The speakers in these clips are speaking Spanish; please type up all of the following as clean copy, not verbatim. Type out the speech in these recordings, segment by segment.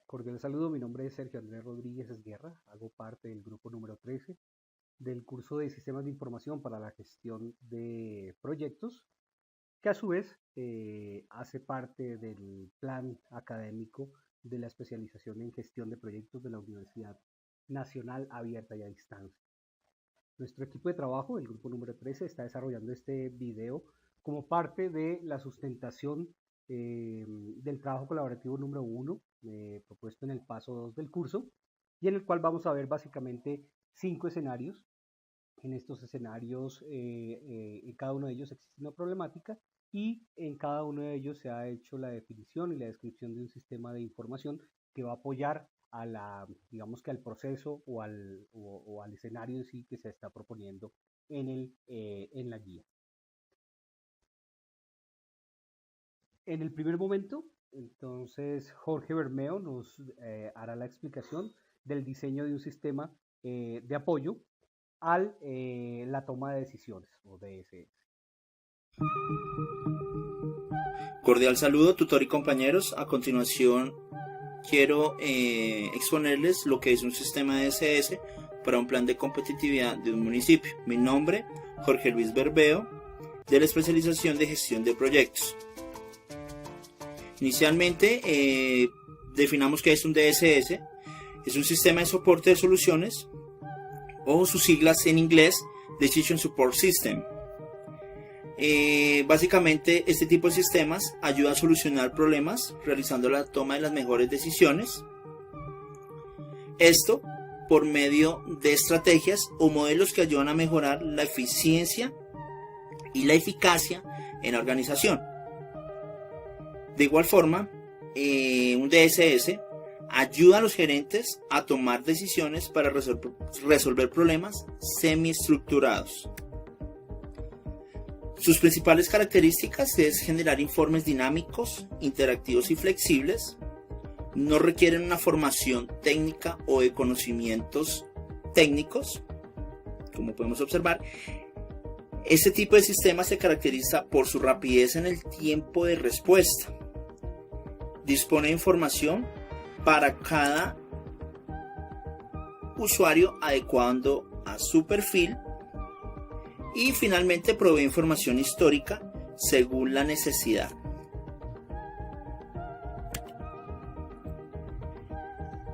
Cordial saludo, mi nombre es Sergio Andrés Rodríguez Esguerra, hago parte del grupo número 13 del curso de Sistemas de Información para la Gestión de Proyectos, que a su vez hace parte del plan académico de la especialización en Gestión de Proyectos de la Universidad Nacional Abierta y a Distancia. Nuestro equipo de trabajo, el grupo número 13, está desarrollando este video como parte de la sustentación del trabajo colaborativo número 1 propuesto en el paso 2 del curso, y en el cual vamos a ver básicamente 5 escenarios. En estos escenarios, en cada uno de ellos existe una problemática y en cada uno de ellos se ha hecho la definición y la descripción de un sistema de información que va a apoyar a digamos que al proceso o al escenario en sí que se está proponiendo en la guía. En el primer momento, entonces, Jorge Bermeo nos hará la explicación del diseño de un sistema de apoyo a la toma de decisiones, o DSS. Cordial saludo, tutor y compañeros. A continuación, quiero exponerles lo que es un sistema de DSS para un plan de competitividad de un municipio. Mi nombre, Jorge Luis Bermeo, de la especialización de gestión de proyectos. Inicialmente, definamos qué es un DSS. Es un sistema de soporte de soluciones, o sus siglas en inglés, Decision Support System. Básicamente, este tipo de sistemas ayuda a solucionar problemas realizando la toma de las mejores decisiones. Esto por medio de estrategias o modelos que ayudan a mejorar la eficiencia y la eficacia en la organización. De igual forma, un DSS ayuda a los gerentes a tomar decisiones para resolver problemas semiestructurados. Sus principales características es generar informes dinámicos, interactivos y flexibles. No requieren una formación técnica o de conocimientos técnicos, como podemos observar. Este tipo de sistema se caracteriza por su rapidez en el tiempo de respuesta. Dispone de información para cada usuario adecuando a su perfil y finalmente provee información histórica según la necesidad.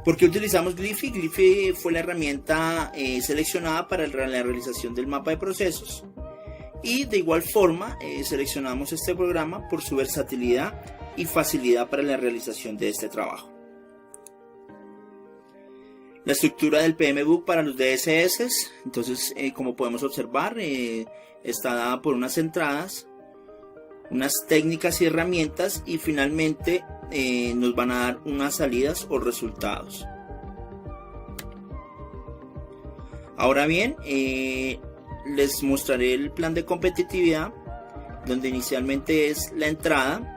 ¿Por qué utilizamos Glyphy? Glyphy fue la herramienta seleccionada para la realización del mapa de procesos, y de igual forma seleccionamos este programa por su versatilidad y facilidad para la realización de este trabajo. La estructura del PMBOK para los DSS, entonces como podemos observar, está dada por unas entradas, unas técnicas y herramientas, y finalmente nos van a dar unas salidas o resultados. Ahora bien, les mostraré el plan de competitividad, donde inicialmente es la entrada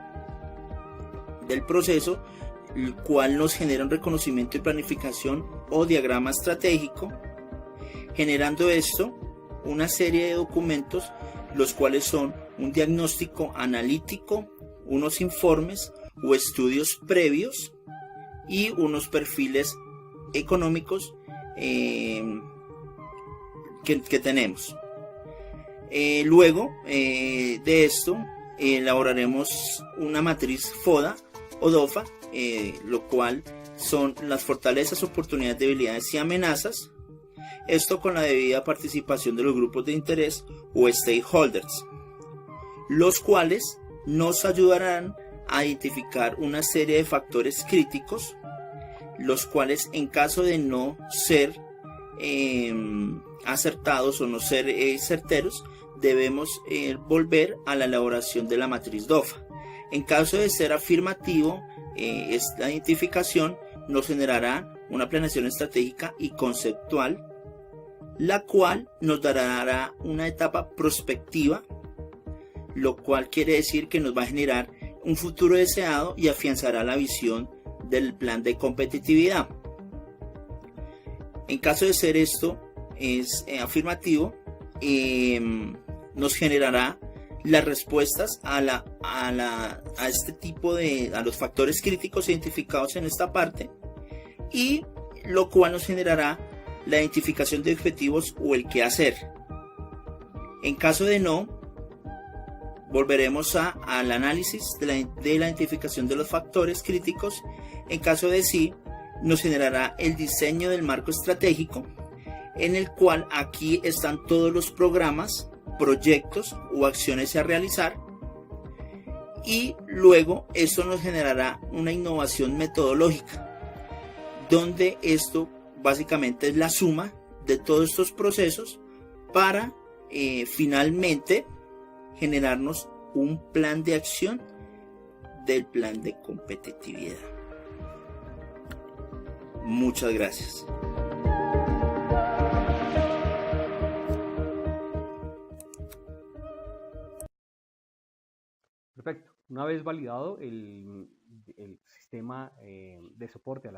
del proceso, el cual nos genera un reconocimiento y planificación o diagrama estratégico, generando esto una serie de documentos, los cuales son un diagnóstico analítico, unos informes o estudios previos y unos perfiles económicos que tenemos. Luego de esto elaboraremos una matriz FODA o DOFA, lo cual son las fortalezas, oportunidades, debilidades y amenazas. Esto con la debida participación de los grupos de interés o stakeholders, los cuales nos ayudarán a identificar una serie de factores críticos, los cuales en caso de no ser acertados o no ser certeros, debemos volver a la elaboración de la matriz DOFA. En caso de ser afirmativo, esta identificación nos generará una planeación estratégica y conceptual, la cual nos dará una etapa prospectiva, lo cual quiere decir que nos va a generar un futuro deseado y afianzará la visión del plan de competitividad. En caso de ser esto es afirmativo, nos generará las respuestas a los factores críticos identificados en esta parte, y lo cual nos generará la identificación de objetivos o el qué hacer. En caso de no, volveremos al análisis de la identificación de los factores críticos. En caso de sí, nos generará el diseño del marco estratégico, en el cual aquí están todos los programas, proyectos o acciones a realizar, y luego esto nos generará una innovación metodológica, donde esto básicamente es la suma de todos estos procesos para finalmente generarnos un plan de acción del plan de competitividad. Muchas gracias. Perfecto. Una vez validado el sistema de soporte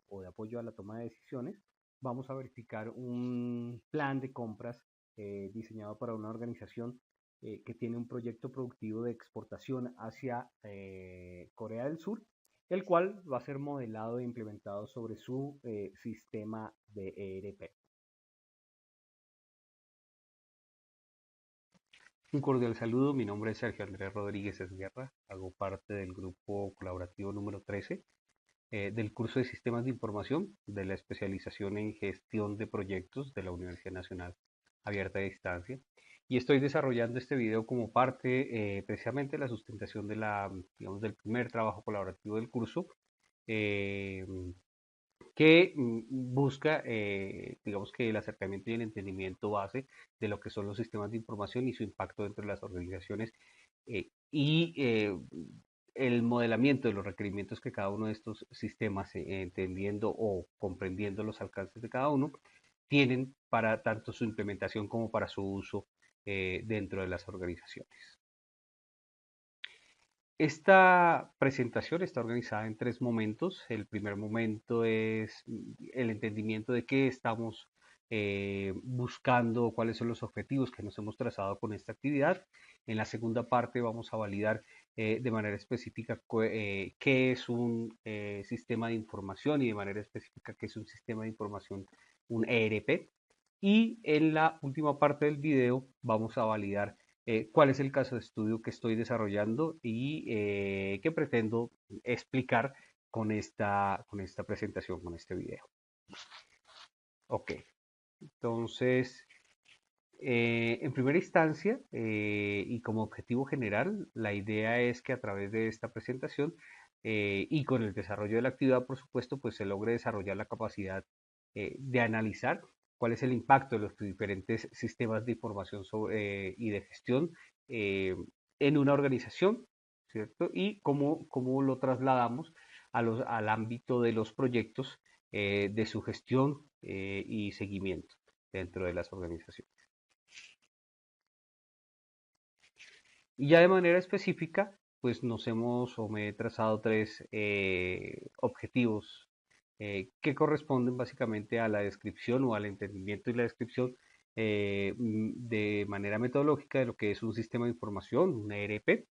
o de apoyo a la toma de decisiones, vamos a verificar un plan de compras diseñado para una organización que tiene un proyecto productivo de exportación hacia Corea del Sur, el cual va a ser modelado e implementado sobre su sistema de ERP. Un cordial saludo, mi nombre es Sergio Andrés Rodríguez Esguerra, hago parte del grupo colaborativo número 13 del curso de Sistemas de Información de la especialización en Gestión de Proyectos de la Universidad Nacional Abierta a Distancia, y estoy desarrollando este video como parte precisamente de la sustentación de del primer trabajo colaborativo del curso, que busca, digamos que el acercamiento y el entendimiento base de lo que son los sistemas de información y su impacto dentro de las organizaciones, y el modelamiento de los requerimientos que cada uno de estos sistemas, entendiendo o comprendiendo los alcances de cada uno, tienen para tanto su implementación como para su uso dentro de las organizaciones. Esta presentación está organizada en 3 momentos. El primer momento es el entendimiento de qué estamos buscando, cuáles son los objetivos que nos hemos trazado con esta actividad. En la segunda parte vamos a validar de manera específica qué es un sistema de información, y de manera específica qué es un sistema de información, un ERP. Y en la última parte del video vamos a validar cuál es el caso de estudio que estoy desarrollando y que pretendo explicar con esta presentación, con este video. Ok, entonces, en primera instancia y como objetivo general, la idea es que a través de esta presentación y con el desarrollo de la actividad, por supuesto, pues se logre desarrollar la capacidad de analizar cuál es el impacto de los diferentes sistemas de información y de gestión en una organización, ¿cierto? Y cómo lo trasladamos al ámbito de los proyectos, de su gestión y seguimiento dentro de las organizaciones. Y ya de manera específica, pues me he trazado 3 objetivos que corresponden básicamente a la descripción o al entendimiento y la descripción de manera metodológica de lo que es un sistema de información, un ERP,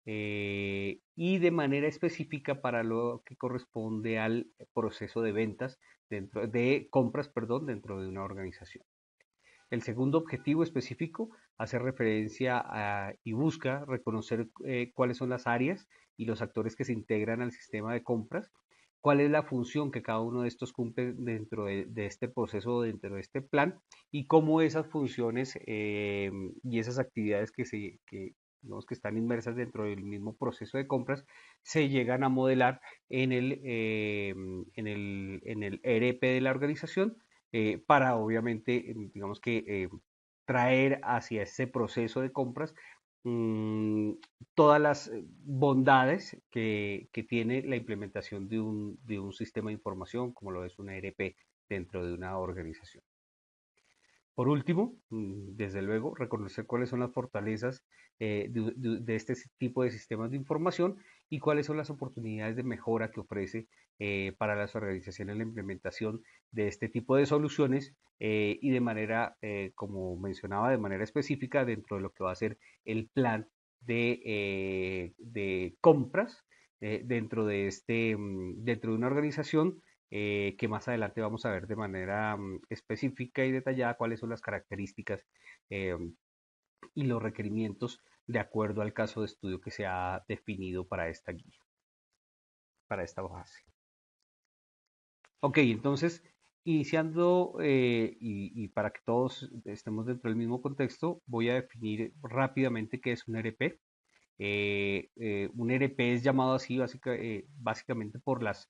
y de manera específica para lo que corresponde al proceso de ventas, de compras, perdón, dentro de una organización. El segundo objetivo específico hace referencia y busca reconocer cuáles son las áreas y los actores que se integran al sistema de compras, cuál es la función que cada uno de estos cumple dentro de este proceso, dentro de este plan, y cómo esas funciones y esas actividades digamos que están inmersas dentro del mismo proceso de compras se llegan a modelar en el ERP de la organización, para obviamente, digamos que traer hacia ese proceso de compras todas las bondades que tiene la implementación de un sistema de información como lo es un ERP dentro de una organización. Por último, desde luego, reconocer cuáles son las fortalezas de este tipo de sistemas de información y cuáles son las oportunidades de mejora que ofrece para las organizaciones la implementación de este tipo de soluciones, y de manera, como mencionaba, de manera específica dentro de lo que va a ser el plan de compras dentro de una organización, que más adelante vamos a ver de manera específica y detallada cuáles son las características y los requerimientos de acuerdo al caso de estudio que se ha definido para esta guía, para esta base. Ok, entonces, iniciando y para que todos estemos dentro del mismo contexto, voy a definir rápidamente qué es un ERP. Un ERP es llamado así básicamente por las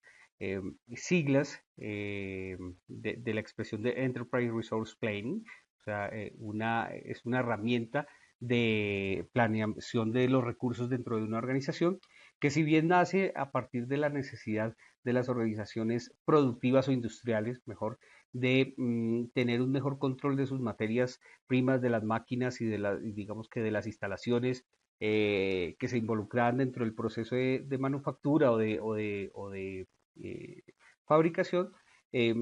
siglas de la expresión de Enterprise Resource Planning, o sea, es una herramienta de planeación de los recursos dentro de una organización que si bien nace a partir de la necesidad de las organizaciones productivas o industriales, mejor, de tener un mejor control de sus materias primas, de las máquinas y digamos que de las instalaciones que se involucraban dentro del proceso de manufactura o de fabricación, eh,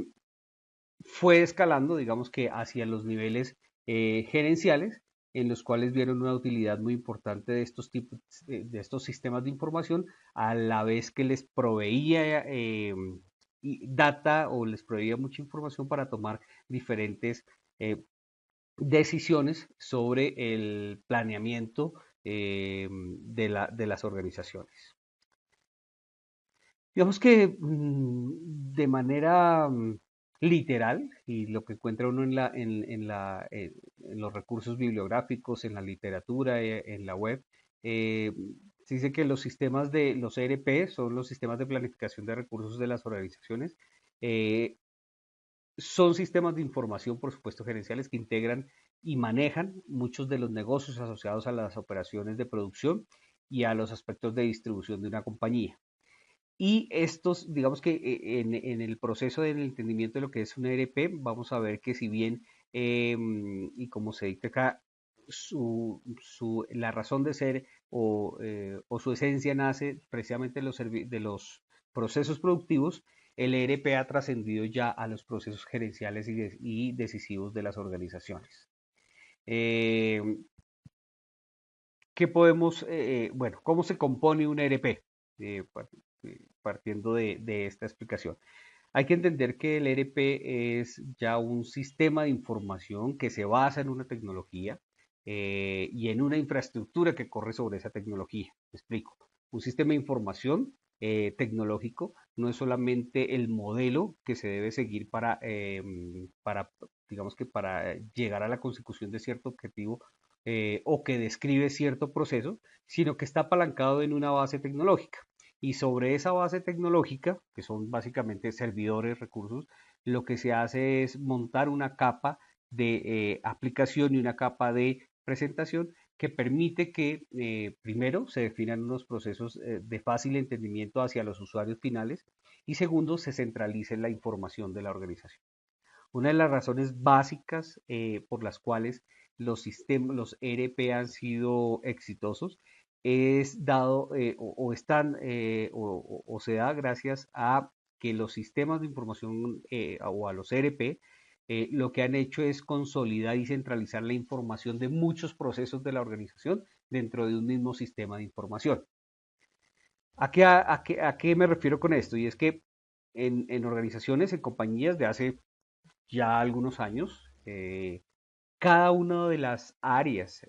fue escalando, digamos que hacia los niveles gerenciales, en los cuales vieron una utilidad muy importante de estos tipos, de estos sistemas de información, a la vez que les proveía data o les proveía mucha información para tomar diferentes decisiones sobre el planeamiento de las organizaciones. Digamos que de manera literal, y lo que encuentra uno en los recursos bibliográficos, en la literatura, en la web, eh, se dice que los sistemas de los ERP son los sistemas de planificación de recursos de las organizaciones. eh, Son sistemas de información, por supuesto, gerenciales que integran y manejan muchos de los negocios asociados a las operaciones de producción y a los aspectos de distribución de una compañía. Y estos, digamos que en el proceso del entendimiento de lo que es un ERP, vamos a ver que si bien, y como se dicta acá, la razón de ser o su esencia nace precisamente de los procesos productivos, el ERP ha trascendido ya a los procesos gerenciales y decisivos de las organizaciones. Eh, ¿Qué podemos, bueno, cómo se compone un ERP? Partiendo de esta explicación. Hay que entender que el ERP es ya un sistema de información que se basa en una tecnología y en una infraestructura que corre sobre esa tecnología. Me explico. Un sistema de información tecnológico no es solamente el modelo que se debe seguir digamos que para llegar a la consecución de cierto objetivo o que describe cierto proceso, sino que está apalancado en una base tecnológica. Y sobre esa base tecnológica, que son básicamente servidores, recursos, lo que se hace es montar una capa de aplicación y una capa de presentación que permite que primero se definan unos procesos de fácil entendimiento hacia los usuarios finales y segundo se centralice la información de la organización. Una de las razones básicas por las cuales los ERP han sido exitosos es dado o se da gracias a que los sistemas de información o a los ERP lo que han hecho es consolidar y centralizar la información de muchos procesos de la organización dentro de un mismo sistema de información. ¿A qué me refiero con esto? Y es que en organizaciones, en compañías de hace ya algunos años, cada una de las áreas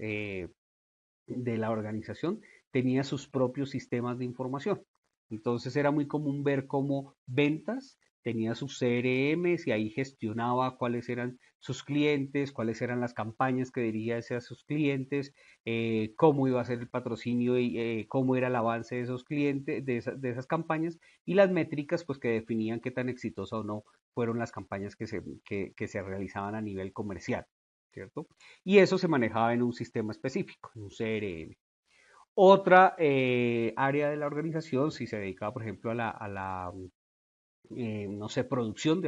de la organización tenía sus propios sistemas de información. Entonces era muy común ver cómo ventas tenía sus CRMs y ahí gestionaba cuáles eran sus clientes, cuáles eran las campañas que dirigía hacia sus clientes, cómo iba a ser el patrocinio y cómo era el avance de esos clientes, de esas campañas y las métricas pues que definían qué tan exitosa o no fueron las campañas que se realizaban a nivel comercial, ¿cierto? Y eso se manejaba en un sistema específico, en un CRM. Otra área de la organización, si se dedicaba, por ejemplo, no sé, producción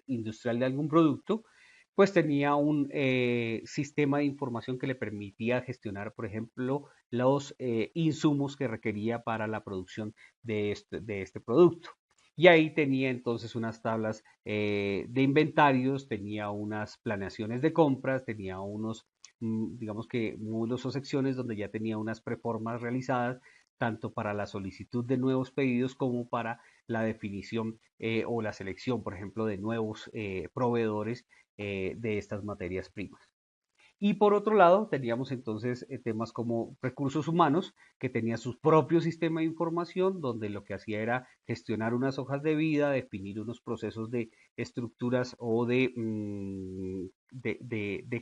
industrial de algún producto, pues tenía un sistema de información que le permitía gestionar, por ejemplo, los insumos que requería para la producción de este producto. Y ahí tenía entonces unas tablas de inventarios, tenía unas planeaciones de compras, tenía digamos que módulos o secciones donde ya tenía unas preformas realizadas, tanto para la solicitud de nuevos pedidos como para la definición o la selección, por ejemplo, de nuevos proveedores de estas materias primas. Y por otro lado, teníamos entonces temas como recursos humanos, que tenía su propio sistema de información, donde lo que hacía era gestionar unas hojas de vida, definir unos procesos de estructuras o de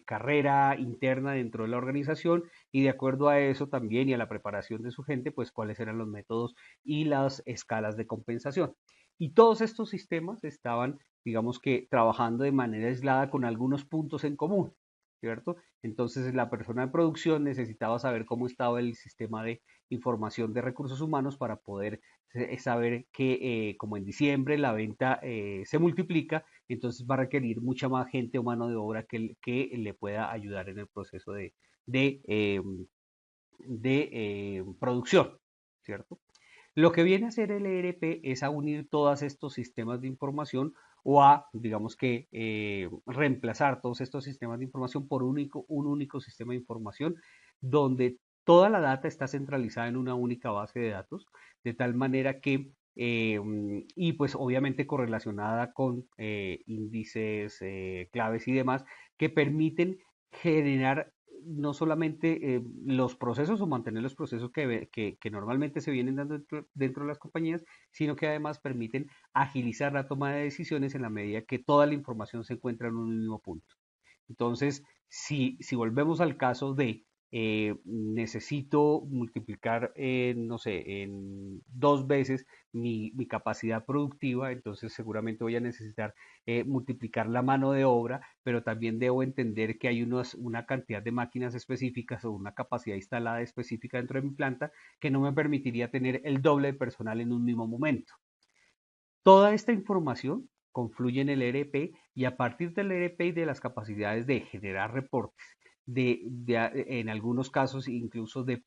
carrera interna dentro de la organización, y de acuerdo a eso también y a la preparación de su gente, pues cuáles eran los métodos y las escalas de compensación. Y todos estos sistemas estaban, digamos que, trabajando de manera aislada con algunos puntos en común. ¿Cierto? Entonces la persona de producción necesitaba saber cómo estaba el sistema de información de recursos humanos para poder saber que como en diciembre la venta se multiplica, entonces va a requerir mucha más gente o mano de obra que le pueda ayudar en el proceso de producción, ¿cierto? Lo que viene a hacer el ERP es a unir todos estos sistemas de información o a, digamos que, reemplazar todos estos sistemas de información por un único sistema de información donde toda la data está centralizada en una única base de datos, de tal manera que, y pues obviamente correlacionada con índices, claves y demás, que permiten generar no solamente los procesos o mantener los procesos que normalmente se vienen dando dentro de las compañías, sino que además permiten agilizar la toma de decisiones en la medida que toda la información se encuentra en un mismo punto. Entonces, si volvemos al caso de necesito multiplicar, no sé, en 2 veces mi capacidad productiva, entonces seguramente voy a necesitar multiplicar la mano de obra, pero también debo entender que hay una cantidad de máquinas específicas o una capacidad instalada específica dentro de mi planta que no me permitiría tener el doble de personal en un mismo momento. Toda esta información confluye en el ERP y a partir del ERP y de las capacidades de generar reportes, en algunos casos incluso de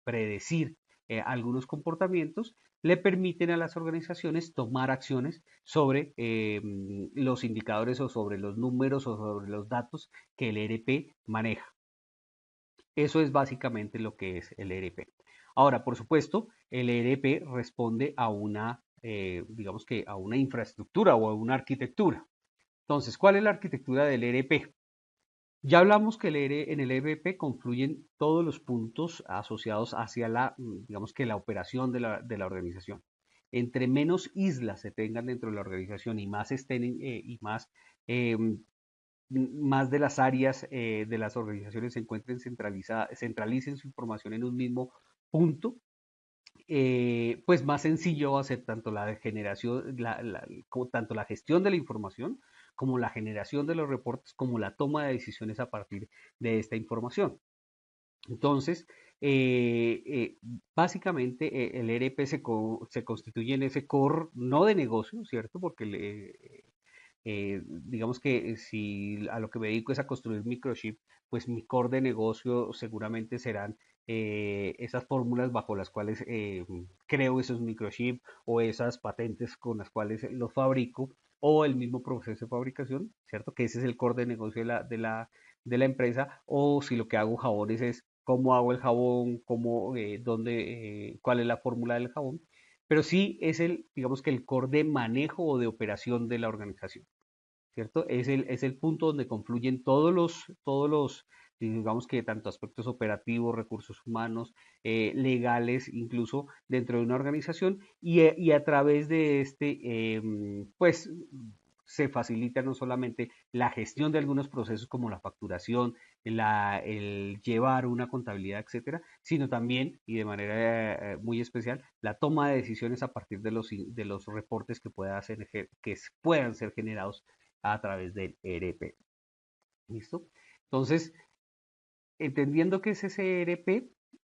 predecir algunos comportamientos, le permiten a las organizaciones tomar acciones sobre los indicadores o sobre los números o sobre los datos que el ERP maneja. Eso es básicamente lo que es el ERP. Ahora, por supuesto, el ERP responde a digamos que a una infraestructura o a una arquitectura. Entonces, ¿cuál es la arquitectura del ERP? Ya hablamos que en el ERP confluyen todos los puntos asociados hacia digamos que la operación de la organización. Entre menos islas se tengan dentro de la organización y más estén y más de las áreas de las organizaciones se encuentren centralicen su información en un mismo punto, pues más sencillo va a ser tanto la generación, tanto la gestión de la información, como la generación de los reportes, como la toma de decisiones a partir de esta información. Entonces, básicamente el ERP se constituye en ese core, no de negocio, ¿cierto? Porque digamos que si a lo que me dedico es a construir microchip, pues mi core de negocio seguramente serán esas fórmulas bajo las cuales creo esos microchips o esas patentes con las cuales los fabrico o el mismo proceso de fabricación, ¿cierto? Que ese es el core de negocio de la empresa, o si lo que hago jabones es cómo hago el jabón, cuál es la fórmula del jabón, pero sí es digamos que el core de manejo o de operación de la organización. ¿Cierto? Es el punto donde confluyen digamos que tanto aspectos operativos, recursos humanos, legales, incluso dentro de una organización, y a través de pues se facilita no solamente la gestión de algunos procesos como la facturación, el llevar una contabilidad, etcétera, sino también, y de manera muy especial, la toma de decisiones a partir de los reportes que puedan ser generados a través del ERP. ¿Listo? Entonces, entendiendo qué es ese ERP,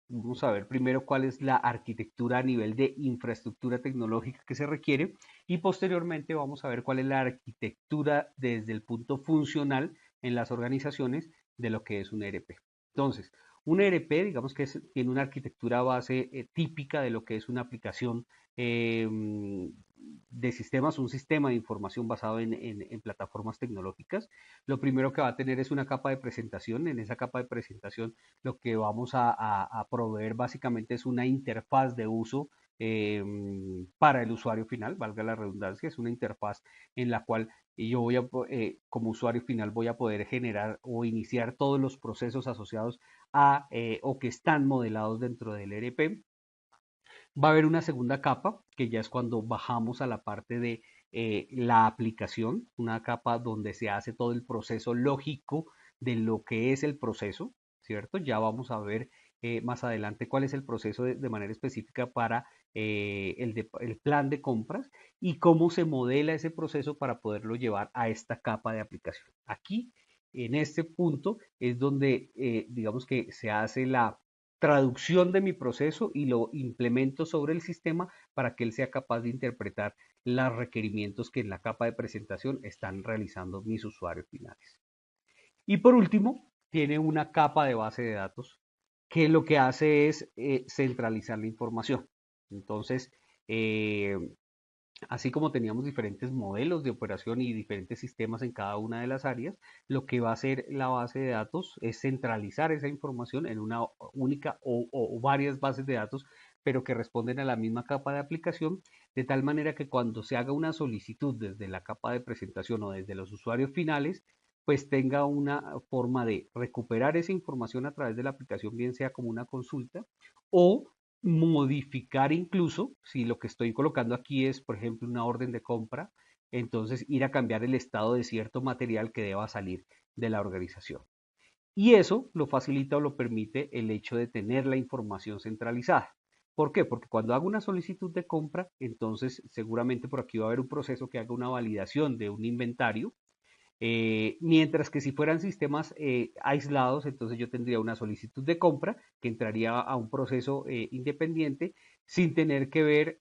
vamos a ver primero cuál es la arquitectura a nivel de infraestructura tecnológica que se requiere y posteriormente vamos a ver cuál es la arquitectura desde el punto funcional en las organizaciones de lo que es un ERP. Entonces, un ERP, digamos que tiene una arquitectura base típica de lo que es una aplicación de sistemas, un sistema de información basado en plataformas tecnológicas. Lo primero que va a tener es una capa de presentación. En esa capa de presentación lo que vamos a proveer básicamente es una interfaz de uso para el usuario final, valga la redundancia. Es una interfaz en la cual yo como usuario final voy a poder generar o iniciar todos los procesos asociados a o que están modelados dentro del ERP. Va a haber una segunda capa, que ya es cuando bajamos a la parte de la aplicación, una capa donde se hace todo el proceso lógico de lo que es el proceso, ¿cierto? Ya vamos a ver más adelante cuál es el proceso de manera específica para el plan de compras y cómo se modela ese proceso para poderlo llevar a esta capa de aplicación. Aquí, en este punto, es donde digamos que se hace la traducción de mi proceso y lo implemento sobre el sistema para que él sea capaz de interpretar los requerimientos que en la capa de presentación están realizando mis usuarios finales. Y por último, tiene una capa de base de datos que lo que hace es centralizar la información. Entonces, así como teníamos diferentes modelos de operación y diferentes sistemas en cada una de las áreas, lo que va a hacer la base de datos es centralizar esa información en una única o varias bases de datos, pero que responden a la misma capa de aplicación, de tal manera que cuando se haga una solicitud desde la capa de presentación o desde los usuarios finales, pues tenga una forma de recuperar esa información a través de la aplicación, bien sea como una consulta o modificar incluso, si lo que estoy colocando aquí es, por ejemplo, una orden de compra, entonces ir a cambiar el estado de cierto material que deba salir de la organización. Y eso lo facilita o lo permite el hecho de tener la información centralizada. ¿Por qué? Porque cuando hago una solicitud de compra, entonces seguramente por aquí va a haber un proceso que haga una validación de un inventario, mientras que si fueran sistemas aislados, entonces yo tendría una solicitud de compra que entraría a un proceso independiente sin tener que ver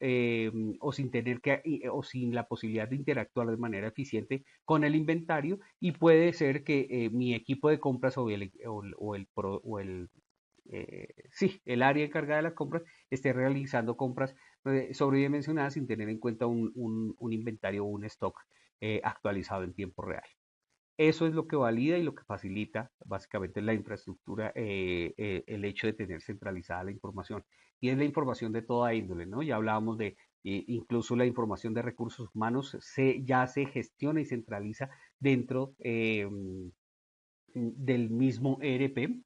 o sin tener que o sin la posibilidad de interactuar de manera eficiente con el inventario, y puede ser que mi equipo de compras sí, el área encargada de las compras esté realizando compras sobredimensionadas sin tener en cuenta un inventario o un stock actualizado en tiempo real. Eso es lo que valida y lo que facilita básicamente la infraestructura, el hecho de tener centralizada la información. Y es la información de toda índole, ¿no? Ya hablábamos de incluso la información de recursos humanos ya se gestiona y centraliza dentro del mismo ERP,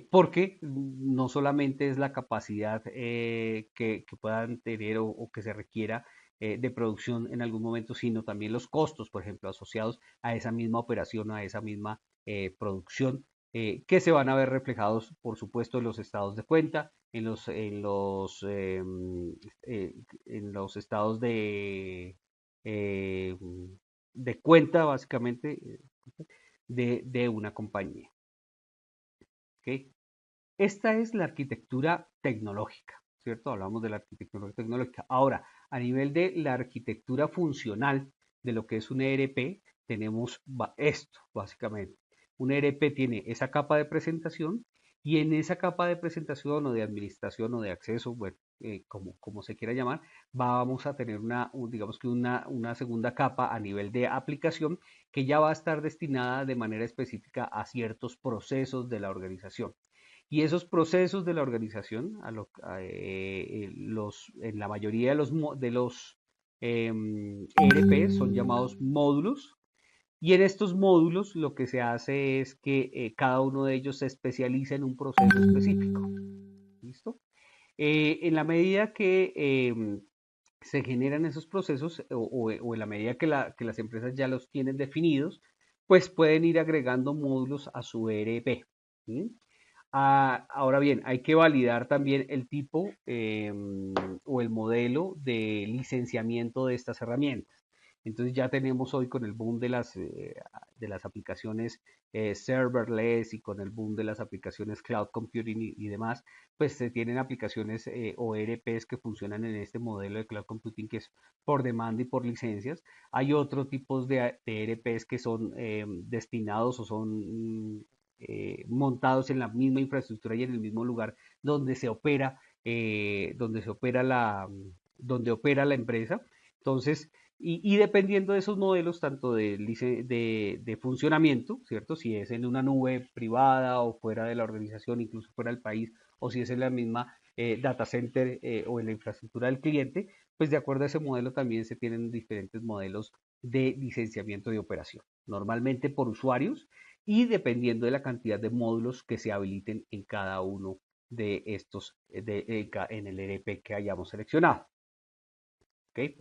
porque no solamente es la capacidad que puedan tener o que se requiera de producción en algún momento, sino también los costos, por ejemplo, asociados a esa misma operación, a esa misma producción, que se van a ver reflejados, por supuesto, en los estados de cuenta, en los estados eh, de cuenta, básicamente, de una compañía. ¿Okay? Esta es la arquitectura tecnológica, ¿cierto? Hablamos de la arquitectura tecnológica. Ahora, a nivel de la arquitectura funcional de lo que es un ERP, tenemos esto, básicamente. Un ERP tiene esa capa de presentación, y en esa capa de presentación o de administración o de acceso, bueno, como se quiera llamar, vamos a tener digamos que una segunda capa a nivel de aplicación que ya va a estar destinada de manera específica a ciertos procesos de la organización. Y esos procesos de la organización, en la mayoría de los ERP son llamados módulos, y en estos módulos lo que se hace es que cada uno de ellos se especializa en un proceso específico. ¿Listo? En la medida que se generan esos procesos o en la medida que las empresas ya los tienen definidos, pues pueden ir agregando módulos a su ERP. ¿Sí? Ahora bien, hay que validar también el tipo o el modelo de licenciamiento de estas herramientas. Entonces ya tenemos hoy con el boom de las aplicaciones serverless y con el boom de las aplicaciones cloud computing y demás, pues se tienen aplicaciones o ERPs que funcionan en este modelo de cloud computing que es por demanda y por licencias. Hay otros tipos de ERPs que son destinados o son montados en la misma infraestructura y en el mismo lugar donde se opera, donde opera la empresa. Entonces, y dependiendo de esos modelos, tanto de funcionamiento, ¿cierto? Si es en una nube privada o fuera de la organización, incluso fuera del país, o si es en la misma data center o en la infraestructura del cliente, pues de acuerdo a ese modelo también se tienen diferentes modelos de licenciamiento de operación, normalmente por usuarios y dependiendo de la cantidad de módulos que se habiliten en cada uno de estos en el ERP que hayamos seleccionado. ¿Okay?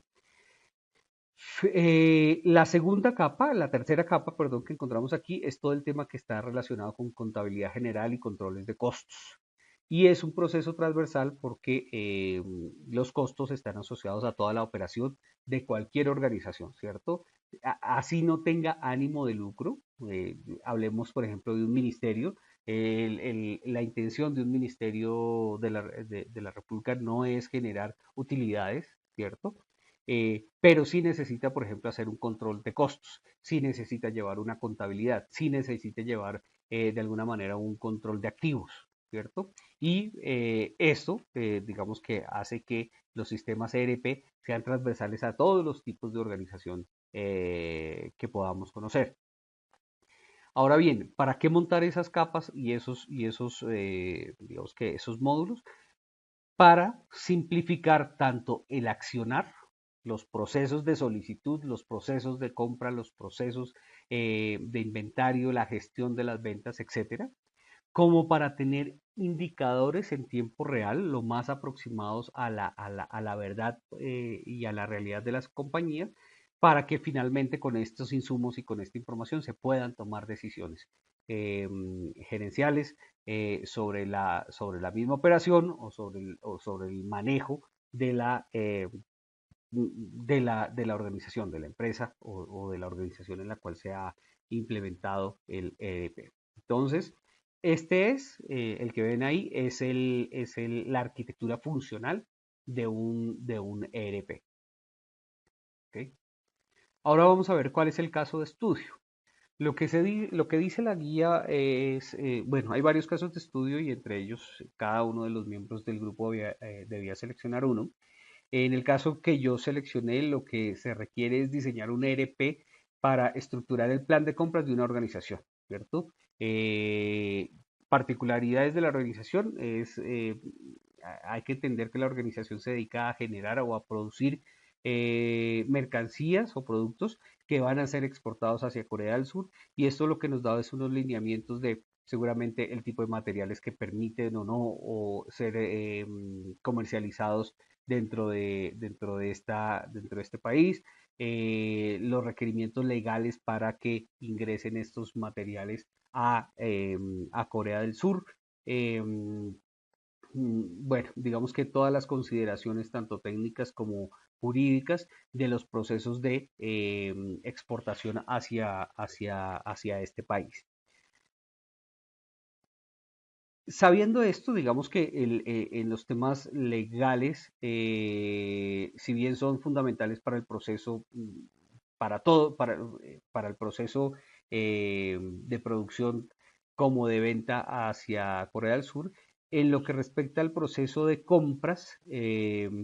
La segunda capa, la tercera capa, perdón, que encontramos aquí es todo el tema que está relacionado con contabilidad general y controles de costos. Y es un proceso transversal porque los costos están asociados a toda la operación de cualquier organización, ¿cierto? Así no tenga ánimo de lucro. Hablemos, por ejemplo, de un ministerio. La intención de un ministerio de la República no es generar utilidades, ¿cierto? Pero sí necesita, por ejemplo, hacer un control de costos, sí necesita llevar una contabilidad, sí necesita llevar de alguna manera un control de activos, ¿cierto? Y esto, digamos que hace que los sistemas ERP sean transversales a todos los tipos de organización que podamos conocer. Ahora bien, ¿para qué montar esas capas y digamos que esos módulos? Para simplificar tanto el accionar, los procesos de solicitud, los procesos de compra, los procesos de inventario, la gestión de las ventas, etcétera, como para tener indicadores en tiempo real lo más aproximados a la verdad y a la realidad de las compañías, para que finalmente con estos insumos y con esta información se puedan tomar decisiones gerenciales sobre la misma operación o sobre el manejo de la organización, de la empresa o de la organización en la cual se ha implementado el ERP. Entonces, este es, el que ven ahí, la arquitectura funcional de un ERP. ¿Okay? Ahora vamos a ver cuál es el caso de estudio. Lo que dice la guía es, bueno, hay varios casos de estudio y entre ellos cada uno de los miembros del grupo debía seleccionar uno. En el caso que yo seleccioné, lo que se requiere es diseñar un ERP para estructurar el plan de compras de una organización, ¿cierto? Particularidades de la organización es, hay que entender que la organización se dedica a generar o a producir mercancías o productos que van a ser exportados hacia Corea del Sur y esto lo que nos da es unos lineamientos de seguramente el tipo de materiales que permiten o no o ser comercializados dentro de este país, los requerimientos legales para que ingresen estos materiales a Corea del Sur. Eh, bueno, digamos que todas las consideraciones, tanto técnicas como jurídicas, de los procesos de exportación hacia este país. Sabiendo esto, digamos que en los temas legales, si bien son fundamentales para el proceso, para todo, para el proceso de producción como de venta hacia Corea del Sur, en lo que respecta al proceso de compras,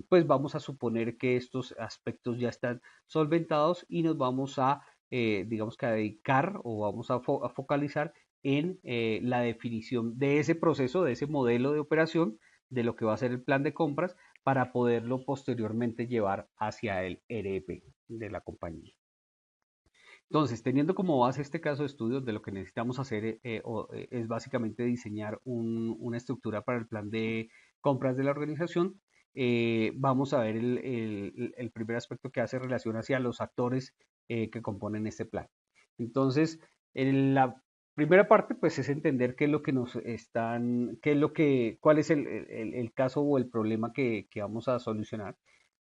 pues vamos a suponer que estos aspectos ya están solventados y nos vamos a, digamos que a dedicar o vamos a focalizar en la definición de ese proceso, de ese modelo de operación, de lo que va a ser el plan de compras, para poderlo posteriormente llevar hacia el ERP de la compañía. Entonces, teniendo como base este caso de estudio, de lo que necesitamos hacer es básicamente diseñar una estructura para el plan de compras de la organización. Vamos a ver el primer aspecto que hace relación hacia los actores que componen este plan. Entonces, en la primera parte, pues es entender qué es lo que nos están, cuál es el caso o el problema que vamos a solucionar.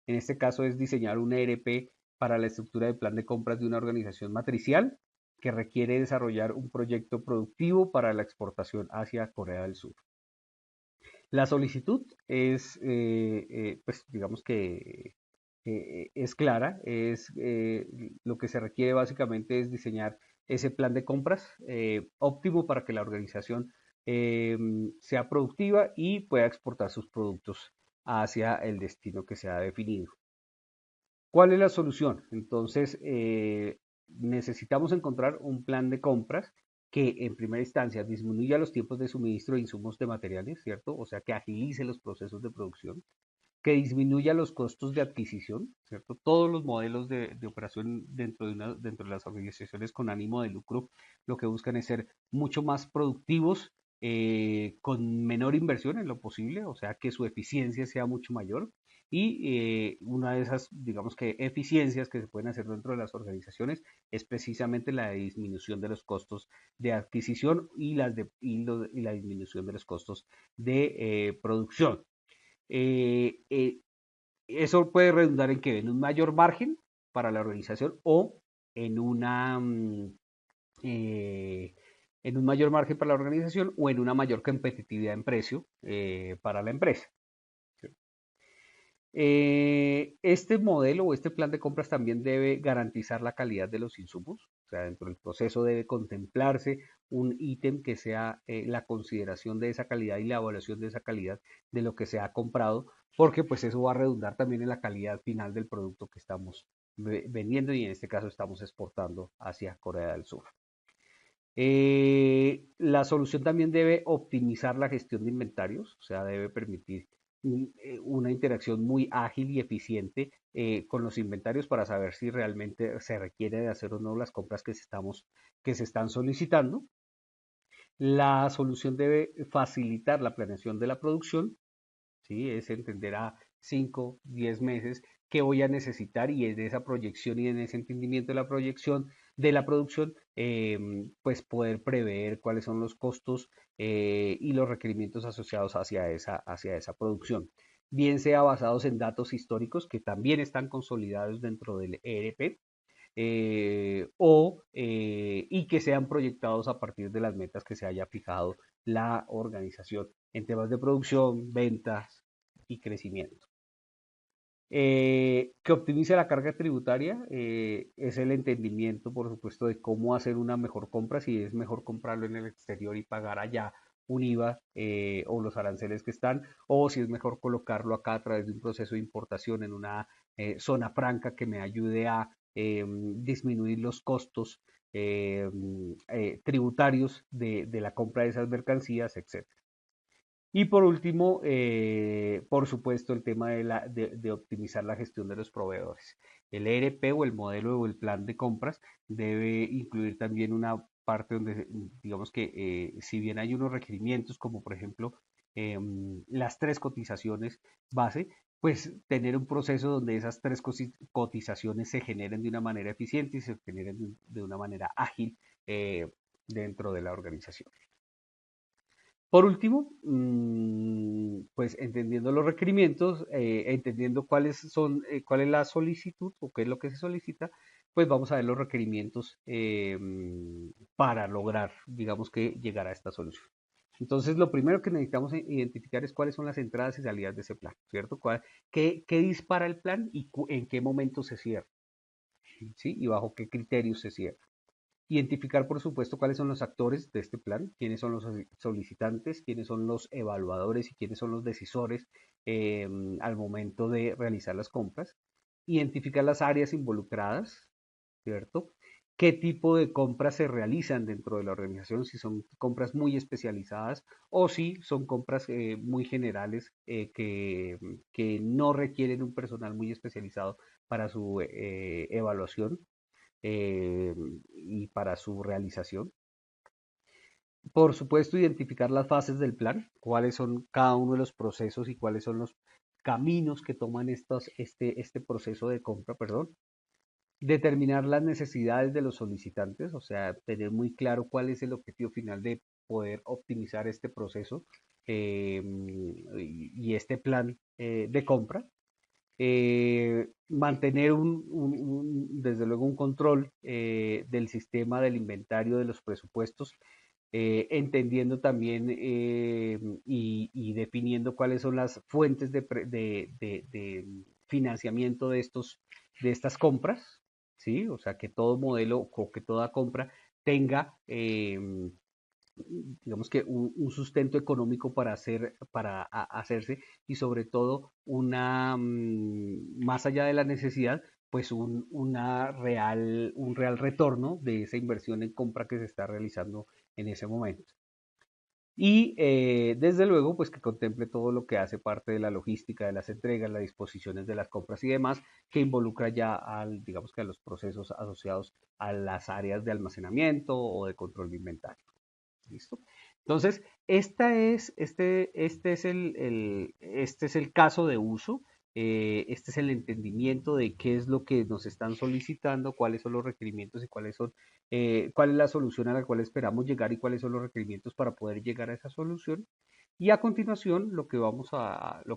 En este caso es diseñar un ERP para la estructura de plan de compras de una organización matricial que requiere desarrollar un proyecto productivo para la exportación hacia Corea del Sur. La solicitud es, pues digamos que es clara, lo que se requiere básicamente es diseñar ese plan de compras óptimo para que la organización sea productiva y pueda exportar sus productos hacia el destino que se ha definido. ¿Cuál es la solución? Entonces, necesitamos encontrar un plan de compras que en primera instancia disminuya los tiempos de suministro de insumos de materiales, ¿cierto? O sea, que agilice los procesos de producción, que disminuya los costos de adquisición, ¿cierto? Todos los modelos de operación dentro de las organizaciones con ánimo de lucro lo que buscan es ser mucho más productivos, con menor inversión en lo posible, o sea, que su eficiencia sea mucho mayor. Y una de esas, digamos que, eficiencias que se pueden hacer dentro de las organizaciones es precisamente la disminución de los costos de adquisición y la disminución de los costos de producción. Eh, eh, Eso puede redundar en que en un mayor margen para la organización o en una eh, en un mayor margen para la organización o en una mayor competitividad en precio para la empresa. Este modelo o este plan de compras también debe garantizar la calidad de los insumos, o sea, dentro del proceso debe contemplarse un ítem que sea la consideración de esa calidad y la evaluación de esa calidad de lo que se ha comprado, porque pues eso va a redundar también en la calidad final del producto que estamos vendiendo y en este caso estamos exportando hacia Corea del Sur. La solución también debe optimizar la gestión de inventarios, o sea, debe permitir una interacción muy ágil y eficiente con los inventarios para saber si realmente se requiere de hacer o no las compras que se están solicitando. La solución debe facilitar la planeación de la producción, ¿sí? Es entender a 5, 10 meses qué voy a necesitar y es de esa proyección y en ese entendimiento de la proyección de la producción, pues poder prever cuáles son los costos y los requerimientos asociados hacia esa producción. Bien sea basados en datos históricos que también están consolidados dentro del ERP, y que sean proyectados a partir de las metas que se haya fijado la organización en temas de producción, ventas y crecimiento. Que optimice la carga tributaria es el entendimiento, por supuesto, de cómo hacer una mejor compra, si es mejor comprarlo en el exterior y pagar allá un IVA o los aranceles que están, o si es mejor colocarlo acá a través de un proceso de importación en una zona franca que me ayude a disminuir los costos tributarios de la compra de esas mercancías, etcétera. Y por último, por supuesto, el tema de optimizar la gestión de los proveedores. El ERP o el modelo o el plan de compras debe incluir también una parte donde, digamos que si bien hay unos requerimientos, como por ejemplo las 3 cotizaciones base, pues tener un proceso donde esas 3 cotizaciones se generen de una manera eficiente y se generen de una manera ágil dentro de la organización. Por último, pues entendiendo los requerimientos, entendiendo cuál es la solicitud o qué es lo que se solicita, pues vamos a ver los requerimientos para lograr, digamos que llegar a esta solución. Entonces, lo primero que necesitamos identificar es cuáles son las entradas y salidas de ese plan, ¿cierto? ¿Qué dispara el plan y en qué momento se cierra? ¿Sí? Y bajo qué criterios se cierra. Identificar, por supuesto, cuáles son los actores de este plan, quiénes son los solicitantes, quiénes son los evaluadores y quiénes son los decisores al momento de realizar las compras. Identificar las áreas involucradas, ¿cierto? ¿Qué tipo de compras se realizan dentro de la organización? Si son compras muy especializadas o si son compras muy generales que no requieren un personal muy especializado para su evaluación eh, y para su realización. Por supuesto, identificar las fases del plan, cuáles son cada uno de los procesos y cuáles son los caminos que toman este proceso de compra, perdón. Determinar las necesidades de los solicitantes, o sea, tener muy claro cuál es el objetivo final de poder optimizar este proceso y este plan de compra. Mantener desde luego un control del sistema del inventario de los presupuestos, entendiendo también y definiendo cuáles son las fuentes de financiamiento de estas compras, ¿sí? O sea, que todo modelo o que toda compra tenga digamos que un sustento económico para hacerse y sobre todo más allá de la necesidad, pues un real retorno de esa inversión en compra que se está realizando en ese momento. Y desde luego, pues que contemple todo lo que hace parte de la logística de las entregas, las disposiciones de las compras y demás, que involucra ya digamos que a los procesos asociados a las áreas de almacenamiento o de control de inventario. ¿Listo? Entonces, este es el caso de uso, este es el entendimiento de qué es lo que nos están solicitando, cuáles son los requerimientos y cuál es la solución a la cual esperamos llegar y cuáles son los requerimientos para poder llegar a esa solución. Y a continuación, lo que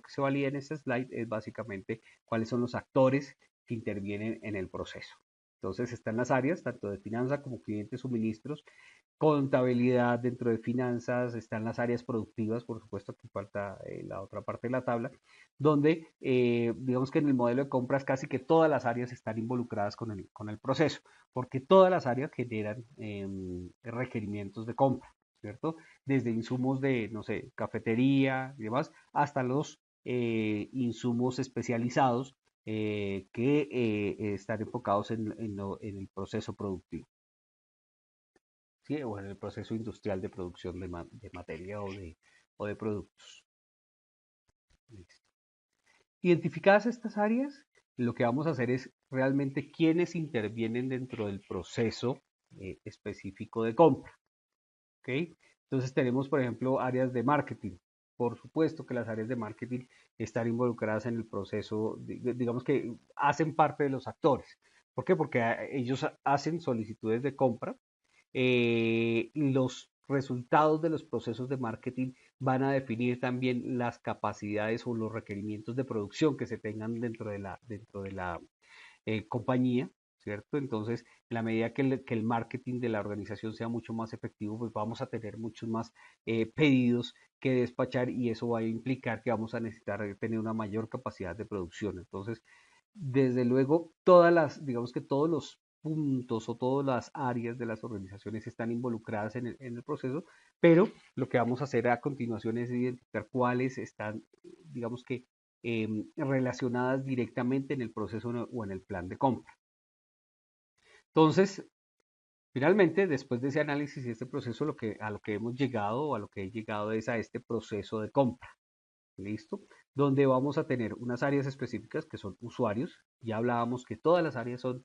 se valida en este slide es básicamente cuáles son los actores que intervienen en el proceso. Entonces, están las áreas, tanto de finanzas como clientes, suministros, contabilidad. Dentro de finanzas están las áreas productivas, por supuesto, aquí falta la otra parte de la tabla, donde digamos que en el modelo de compras casi que todas las áreas están involucradas con el proceso, porque todas las áreas generan requerimientos de compra, ¿cierto? Desde insumos de, no sé, cafetería y demás, hasta los insumos especializados que están enfocados en el proceso productivo. ¿Sí? O en el proceso industrial de producción de materia o de productos. Listo. Identificadas estas áreas, lo que vamos a hacer es realmente quiénes intervienen dentro del proceso específico de compra. ¿Okay? Entonces tenemos, por ejemplo, áreas de marketing. Por supuesto que las áreas de marketing están involucradas en el proceso, digamos que hacen parte de los actores. ¿Por qué? Porque ellos hacen solicitudes de compra. Los resultados de los procesos de marketing van a definir también las capacidades o los requerimientos de producción que se tengan dentro de la compañía, ¿cierto? Entonces, en la medida que el marketing de la organización sea mucho más efectivo, pues vamos a tener muchos más pedidos que despachar y eso va a implicar que vamos a necesitar tener una mayor capacidad de producción. Entonces, desde luego, digamos que todos los puntos o todas las áreas de las organizaciones están involucradas en el proceso, pero lo que vamos a hacer a continuación es identificar cuáles están, digamos que, relacionadas directamente en el proceso o en el plan de compra. Entonces, finalmente, después de ese análisis y este proceso, a lo que hemos llegado o a lo que he llegado es a este proceso de compra. ¿Listo? Donde vamos a tener unas áreas específicas que son usuarios. Ya hablábamos que todas las áreas son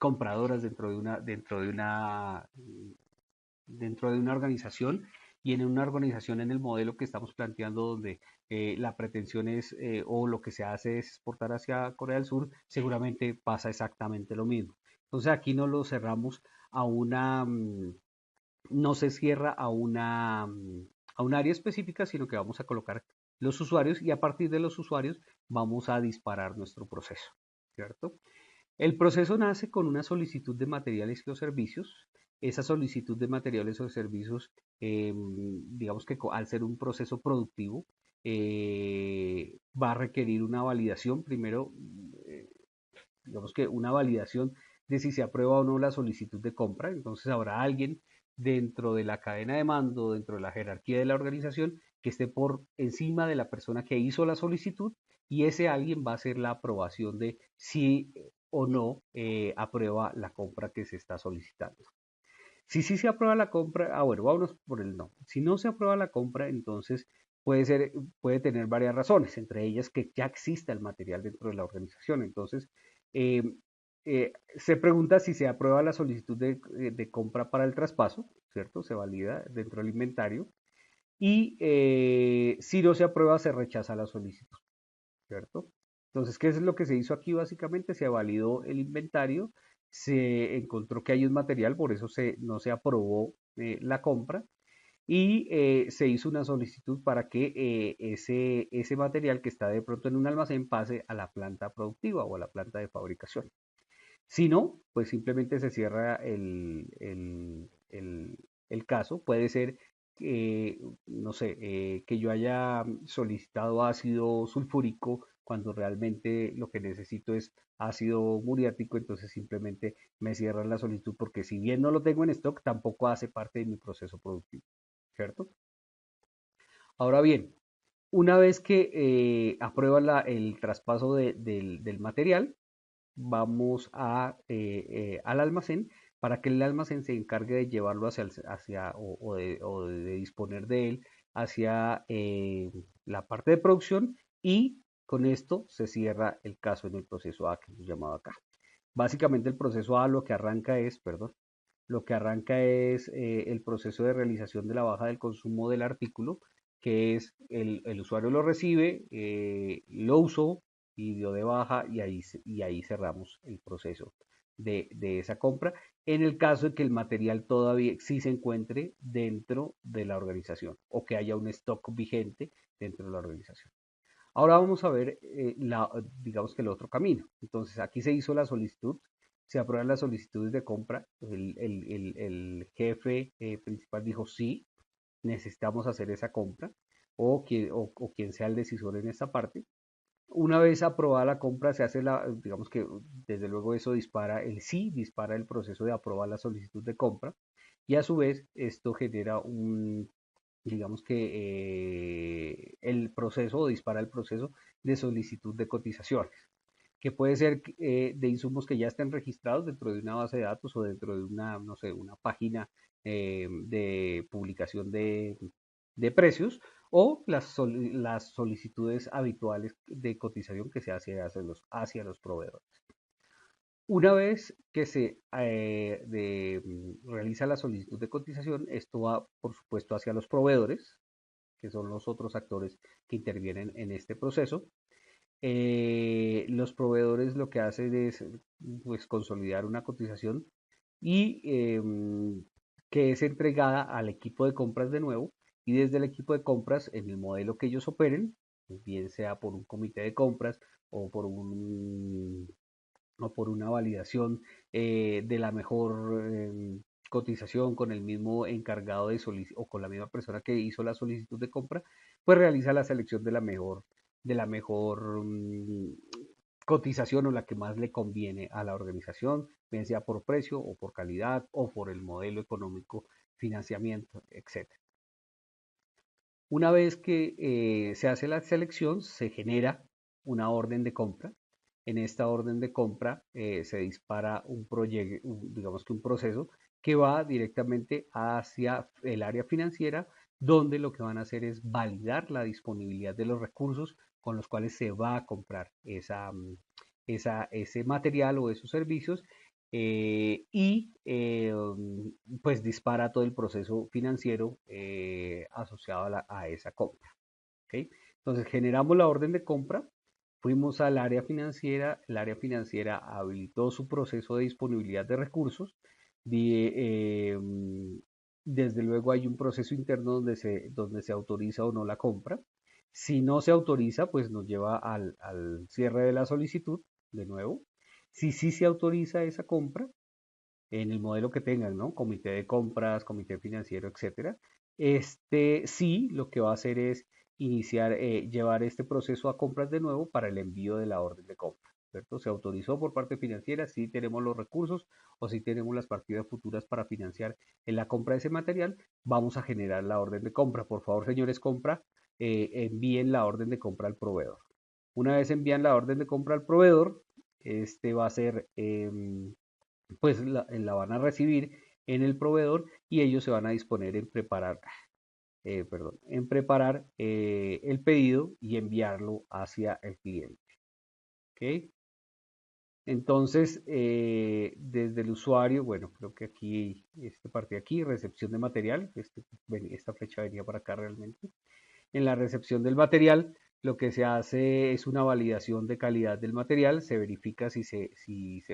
compradoras dentro de una organización, y en una organización en el modelo que estamos planteando donde la pretensión es o lo que se hace es exportar hacia Corea del Sur, seguramente pasa exactamente lo mismo. Entonces aquí no lo cerramos a no se cierra a un área específica, sino que vamos a colocar los usuarios y a partir de los usuarios vamos a disparar nuestro proceso, ¿cierto? El proceso nace con una solicitud de materiales y servicios. Esa solicitud de materiales o servicios, digamos que al ser un proceso productivo, va a requerir una validación. Primero, digamos que una validación de si se aprueba o no la solicitud de compra. Entonces habrá alguien dentro de la cadena de mando, dentro de la jerarquía de la organización, que esté por encima de la persona que hizo la solicitud, y ese alguien va a hacer la aprobación de si o no aprueba la compra que se está solicitando. Si sí se aprueba la compra, bueno, vámonos por el no. Si no se aprueba la compra, entonces puede tener varias razones, entre ellas que ya exista el material dentro de la organización. Entonces, eh, se pregunta si se aprueba la solicitud de compra para el traspaso, ¿cierto? Se valida dentro del inventario. Y si no se aprueba, se rechaza la solicitud, ¿cierto? Entonces, ¿qué es lo que se hizo aquí? Básicamente se validó el inventario, se encontró que hay un material, por eso no se aprobó la compra, y se hizo una solicitud para que ese material que está de pronto en un almacén pase a la planta productiva o a la planta de fabricación. Si no, pues simplemente se cierra el caso. Puede ser, no sé, que yo haya solicitado ácido sulfúrico cuando realmente lo que necesito es ácido muriático, entonces simplemente me cierran la solicitud porque si bien no lo tengo en stock, tampoco hace parte de mi proceso productivo, ¿cierto? Ahora bien, una vez que aprueba el traspaso del material, vamos al almacén para que el almacén se encargue de llevarlo o de disponer de él hacia la parte de producción, y con esto se cierra el caso en el proceso A que hemos llamado acá. Básicamente el proceso A lo que arranca es el proceso de realización de la baja del consumo del artículo, que es el usuario lo recibe, lo usó y dio de baja, y ahí cerramos el proceso de esa compra, en el caso de que el material todavía sí se encuentre dentro de la organización o que haya un stock vigente dentro de la organización. Ahora vamos a ver, digamos que el otro camino. Entonces, aquí se hizo la solicitud, se aprueban las solicitudes de compra, el jefe principal dijo sí, necesitamos hacer esa compra, o quien sea el decisor en esta parte. Una vez aprobada la compra, se hace digamos que desde luego eso dispara el proceso de aprobar la solicitud de compra, y a su vez esto genera digamos que el proceso, o dispara el proceso de solicitud de cotizaciones, que puede ser de insumos que ya estén registrados dentro de una base de datos o dentro de una, no sé, una página de publicación de precios, o las solicitudes habituales de cotización que se hace hacia los proveedores. Una vez que se realiza la solicitud de cotización, esto va, por supuesto, hacia los proveedores, que son los otros actores que intervienen en este proceso. Los proveedores lo que hacen es, pues, consolidar una cotización y que es entregada al equipo de compras de nuevo, y desde el equipo de compras, en el modelo que ellos operen, bien sea por un comité de compras o por una validación de la mejor cotización con el mismo encargado o con la misma persona que hizo la solicitud de compra, pues realiza la selección de la mejor cotización, o la que más le conviene a la organización, bien sea por precio o por calidad o por el modelo económico, financiamiento, etc. Una vez que se hace la selección, se genera una orden de compra. En esta orden de compra se dispara digamos que un proceso que va directamente hacia el área financiera, donde lo que van a hacer es validar la disponibilidad de los recursos con los cuales se va a comprar ese material o esos servicios, y pues dispara todo el proceso financiero asociado a esa compra. ¿Okay? Entonces generamos la orden de compra, fuimos al área financiera, el área financiera habilitó su proceso de disponibilidad de recursos. Desde luego hay un proceso interno donde se autoriza o no la compra. Si no se autoriza, pues nos lleva al cierre de la solicitud de nuevo. Si sí se autoriza esa compra, en el modelo que tengan, ¿no? Comité de compras, comité financiero, etcétera. Sí, lo que va a hacer es llevar este proceso a compras de nuevo para el envío de la orden de compra, ¿cierto? Se autorizó por parte financiera, si tenemos los recursos o si tenemos las partidas futuras para financiar en la compra de ese material, vamos a generar la orden de compra. Por favor, señores compra, envíen la orden de compra al proveedor. Una vez envían la orden de compra al proveedor, este va a ser pues la van a recibir en el proveedor, y ellos se van a disponer en preparar el pedido y enviarlo hacia el cliente. ¿Okay? Entonces, desde el usuario, bueno, creo que aquí, parte de aquí, recepción de material, esta flecha venía para acá realmente. En la recepción del material, lo que se hace es una validación de calidad del material, se verifica si se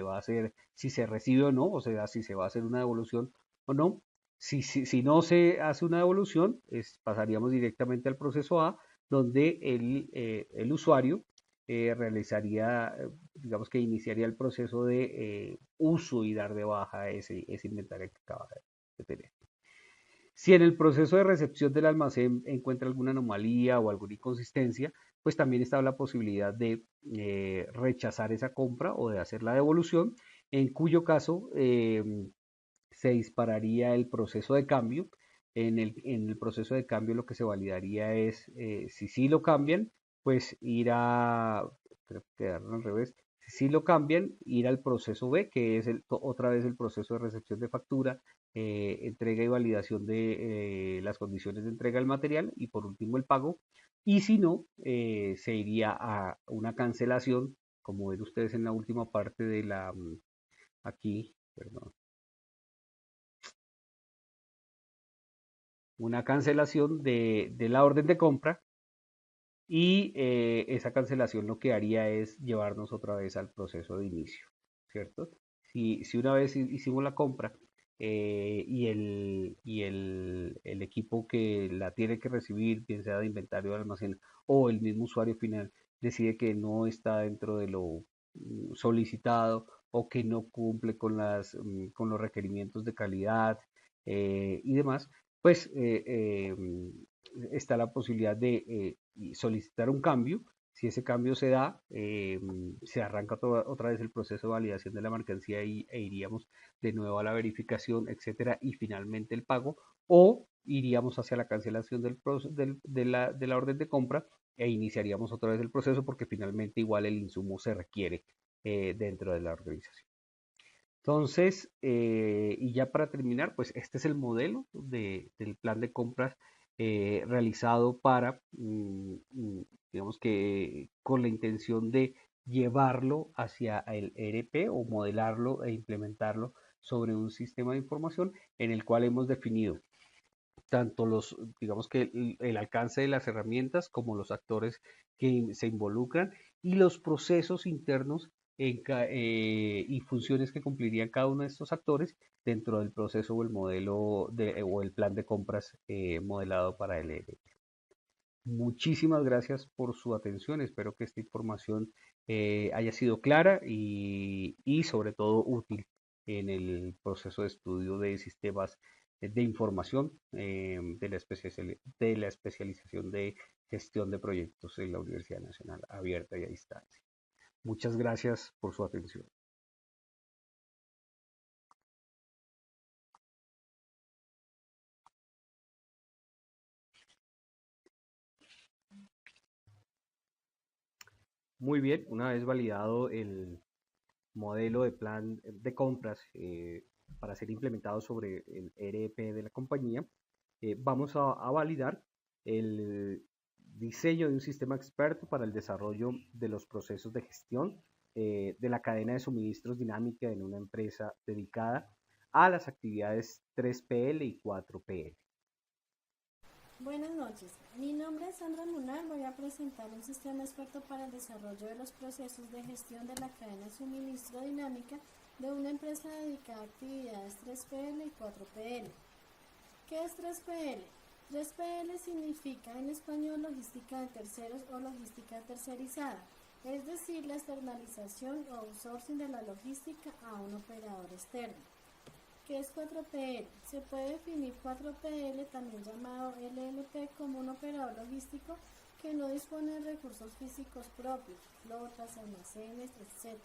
va a hacer, si se recibe o no, o sea, si se va a hacer una devolución o no. Si no se hace una devolución, pasaríamos directamente al proceso A, donde el usuario realizaría, digamos que iniciaría el proceso de uso y dar de baja ese inventario que acaba de tener. Si en el proceso de recepción del almacén encuentra alguna anomalía o alguna inconsistencia, pues también está la posibilidad de rechazar esa compra o de hacer la devolución, en cuyo caso se dispararía el proceso de cambio. En el proceso de cambio lo que se validaría es, si sí lo cambian, pues ir a, creo que quedaron al revés, Si lo cambian, ir al proceso B, que es otra vez el proceso de recepción de factura, entrega y validación de las condiciones de entrega del material y por último el pago. Y si no, se iría a una cancelación, como ven ustedes en la última parte de aquí, perdón, una cancelación de la orden de compra y esa cancelación lo que haría es llevarnos otra vez al proceso de inicio, ¿cierto? Si una vez hicimos la compra el equipo que la tiene que recibir, bien sea de inventario de almacén o el mismo usuario final, decide que no está dentro de lo solicitado o que no cumple con los requerimientos de calidad y demás, pues está la posibilidad de solicitar un cambio. Si ese cambio se da, se arranca otra vez el proceso de validación de la mercancía e iríamos de nuevo a la verificación, etcétera, y finalmente el pago, o iríamos hacia la cancelación de la orden de compra e iniciaríamos otra vez el proceso porque finalmente igual el insumo se requiere dentro de la organización. Entonces, y ya para terminar, pues este es el modelo del plan de compras realizado para, digamos que con la intención de llevarlo hacia el ERP o modelarlo e implementarlo sobre un sistema de información en el cual hemos definido tanto digamos que el alcance de las herramientas como los actores que se involucran y los procesos internos y funciones que cumplirían cada uno de estos actores dentro del proceso o el modelo o el plan de compras modelado para el ERP. Muchísimas gracias por su atención. Espero que esta información haya sido clara y sobre todo útil en el proceso de estudio de sistemas de información de la especialización de gestión de proyectos en la Universidad Nacional Abierta y a Distancia. Muchas gracias por su atención. Muy bien, una vez validado el modelo de plan de compras para ser implementado sobre el ERP de la compañía, vamos a validar el diseño de un sistema experto para el desarrollo de los procesos de gestión de la cadena de suministros dinámica en una empresa dedicada a las actividades 3PL y 4PL. Buenas noches, mi nombre es Sandra Lunar, voy a presentar un sistema experto para el desarrollo de los procesos de gestión de la cadena de suministro dinámica de una empresa dedicada a actividades 3PL y 4PL. ¿Qué es 3PL? 3PL significa en español logística de terceros o logística tercerizada, es decir, la externalización o outsourcing de la logística a un operador externo. ¿Qué es 4PL? Se puede definir 4PL, también llamado LLP, como un operador logístico que no dispone de recursos físicos propios, flotas, almacenes, etc.,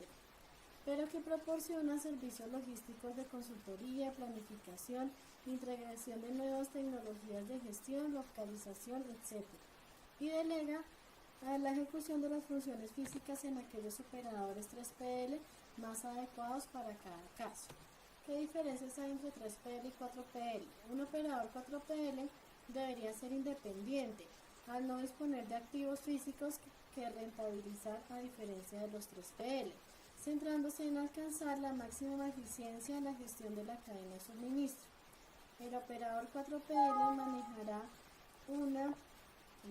pero que proporciona servicios logísticos de consultoría, planificación, integración de nuevas tecnologías de gestión, localización, etc., y delega la ejecución de las funciones físicas en aquellos operadores 3PL más adecuados para cada caso. ¿Qué diferencias hay entre 3PL y 4PL? Un operador 4PL debería ser independiente, al no disponer de activos físicos que rentabilizar a diferencia de los 3PL, centrándose en alcanzar la máxima eficiencia en la gestión de la cadena de suministro. El operador 4PL manejará una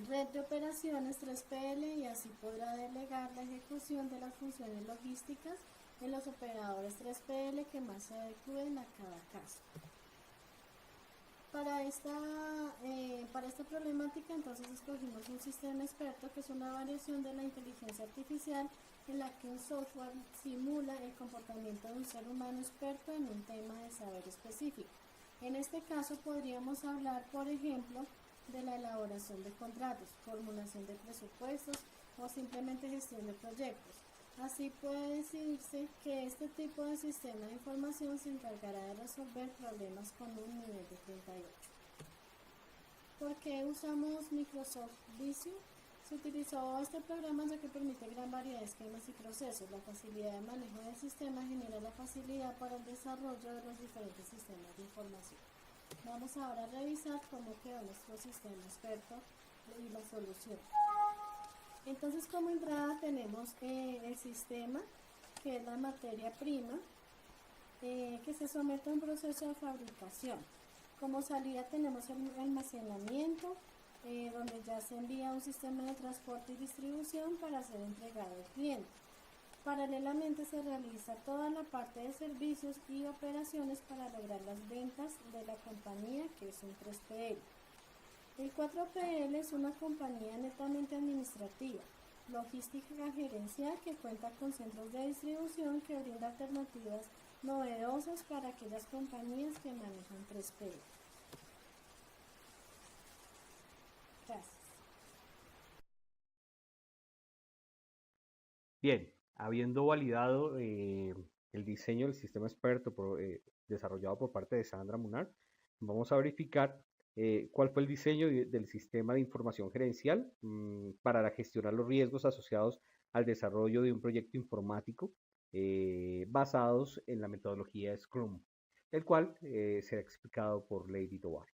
red de operaciones 3PL y así podrá delegar la ejecución de las funciones logísticas en los operadores 3PL que más se adecúen a cada caso. Para esta problemática entonces escogimos un sistema experto que es una variación de la inteligencia artificial en la que un software simula el comportamiento de un ser humano experto en un tema de saber específico. En este caso podríamos hablar, por ejemplo, de la elaboración de contratos, formulación de presupuestos o simplemente gestión de proyectos. Así puede decirse que este tipo de sistema de información se encargará de resolver problemas con un nivel de 38. ¿Por qué usamos Microsoft Visio? Se utilizó este programa ya que permite gran variedad de esquemas y procesos. La facilidad de manejo del sistema genera la facilidad para el desarrollo de los diferentes sistemas de información. Vamos ahora a revisar cómo quedó nuestro sistema experto y la solución. Entonces, como entrada tenemos el sistema, que es la materia prima, que se somete a un proceso de fabricación. Como salida tenemos el almacenamiento, donde ya se envía un sistema de transporte y distribución para ser entregado al cliente. Paralelamente se realiza toda la parte de servicios y operaciones para lograr las ventas de la compañía, que es un 3PL. El 4PL es una compañía netamente administrativa, logística gerencial, que cuenta con centros de distribución que brinda alternativas novedosas para aquellas compañías que manejan 3PL. Gracias. Bien, habiendo validado el diseño del sistema experto desarrollado por parte de Sandra Munar, vamos a verificar cuál fue el diseño del sistema de información gerencial para gestionar los riesgos asociados al desarrollo de un proyecto informático basados en la metodología Scrum, el cual será explicado por Lady Tovar.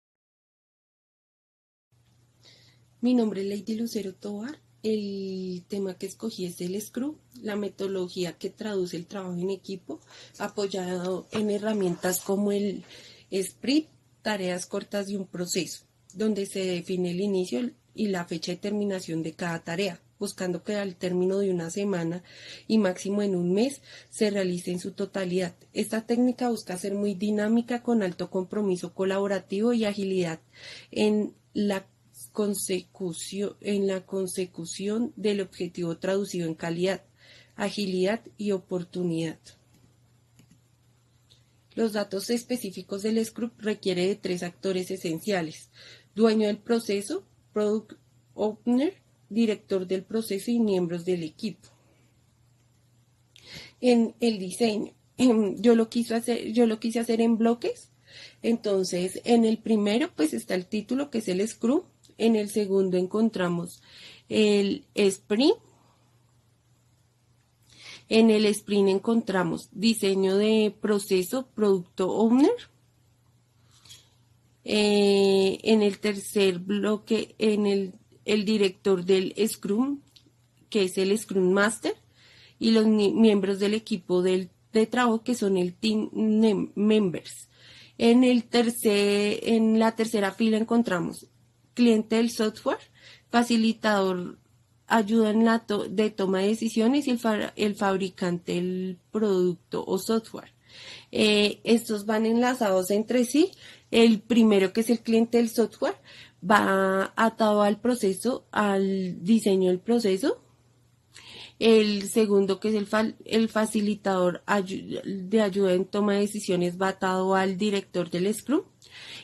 Mi nombre es Lady Lucero Tovar. El tema que escogí es el Scrum, la metodología que traduce el trabajo en equipo, apoyado en herramientas como el Sprint, tareas cortas de un proceso, donde se define el inicio y la fecha de terminación de cada tarea, buscando que al término de una semana y máximo en un mes se realice en su totalidad. Esta técnica busca ser muy dinámica, con alto compromiso colaborativo y agilidad en la consecución del objetivo traducido en calidad, agilidad y oportunidad. Los datos específicos del Scrum requiere de 3 actores esenciales: dueño del proceso, Product Owner, director del proceso y miembros del equipo. En el diseño, yo lo quise hacer en bloques. Entonces, en el primero pues está el título, que es el Scrum. En el segundo encontramos el Sprint. En el Sprint encontramos diseño de proceso, Product Owner. En el tercer bloque, en el director del Scrum, que es el Scrum Master, y los miembros del equipo de trabajo, que son el Team Members. En la tercera fila encontramos cliente del software, facilitador, ayuda en la toma de decisiones, y el fabricante del producto o software. Estos van enlazados entre sí. El primero, que es el cliente del software, va atado al proceso, al diseño del proceso. El segundo, que es el facilitador de ayuda en toma de decisiones, va atado al director del Scrum.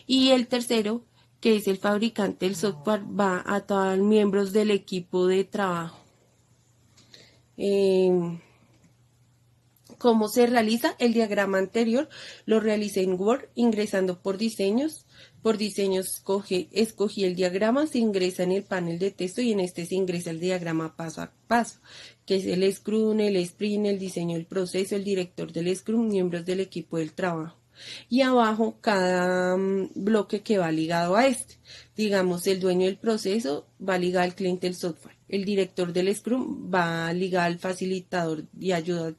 Y el tercero, que es el fabricante del software, va atado a miembros del equipo de trabajo. ¿Cómo se realiza? El diagrama anterior lo realicé en Word, ingresando por diseños. Por diseños escogí el diagrama, se ingresa en el panel de texto y en este se ingresa el diagrama paso a paso, que es el Scrum, el Sprint, el diseño del proceso, el director del Scrum, miembros del equipo del trabajo. Y abajo cada bloque que va ligado a este. Digamos, el dueño del proceso va ligado al cliente del software. El director del Scrum va ligado al facilitador y ayuda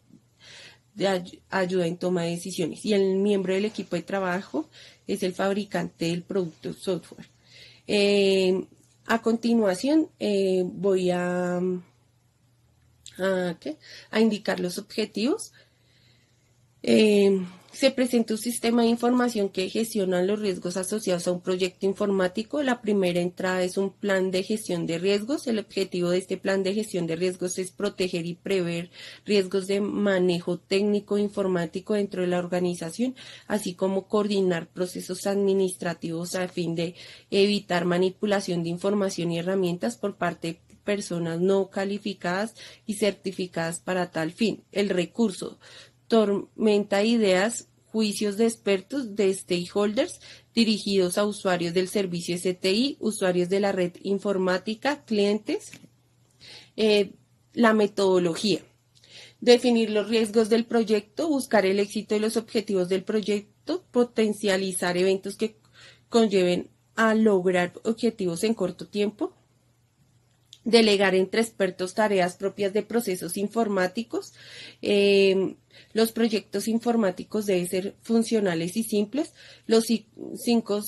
en toma de decisiones. Y el miembro del equipo de trabajo es el fabricante del producto software. A continuación voy a indicar los objetivos. Se presenta un sistema de información que gestiona los riesgos asociados a un proyecto informático. La primera entrada es un plan de gestión de riesgos. El objetivo de este plan de gestión de riesgos es proteger y prever riesgos de manejo técnico informático dentro de la organización, así como coordinar procesos administrativos a fin de evitar manipulación de información y herramientas por parte de personas no calificadas y certificadas para tal fin. El recurso tormenta de ideas, juicios de expertos, de stakeholders, dirigidos a usuarios del servicio STI, usuarios de la red informática, clientes. La metodología. Definir los riesgos del proyecto, buscar el éxito y los objetivos del proyecto, potencializar eventos que conlleven a lograr objetivos en corto tiempo, delegar entre expertos tareas propias de procesos informáticos. Los proyectos informáticos deben ser funcionales y simples. Los 5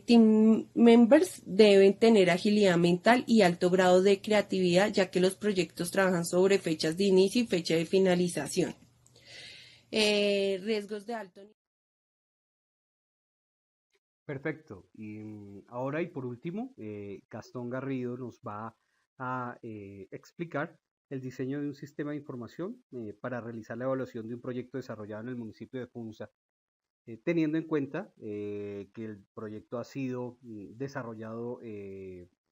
team members deben tener agilidad mental y alto grado de creatividad, ya que los proyectos trabajan sobre fechas de inicio y fecha de finalización. Riesgos de alto nivel. Perfecto. Y ahora y por último, Gastón Garrido nos va a explicar el diseño de un sistema de información para realizar la evaluación de un proyecto desarrollado en el municipio de Funza, teniendo en cuenta que el proyecto ha sido desarrollado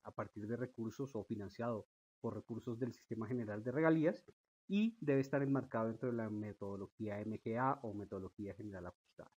a partir de recursos o financiado por recursos del Sistema General de Regalías y debe estar enmarcado dentro de la metodología MGA o metodología general ajustada.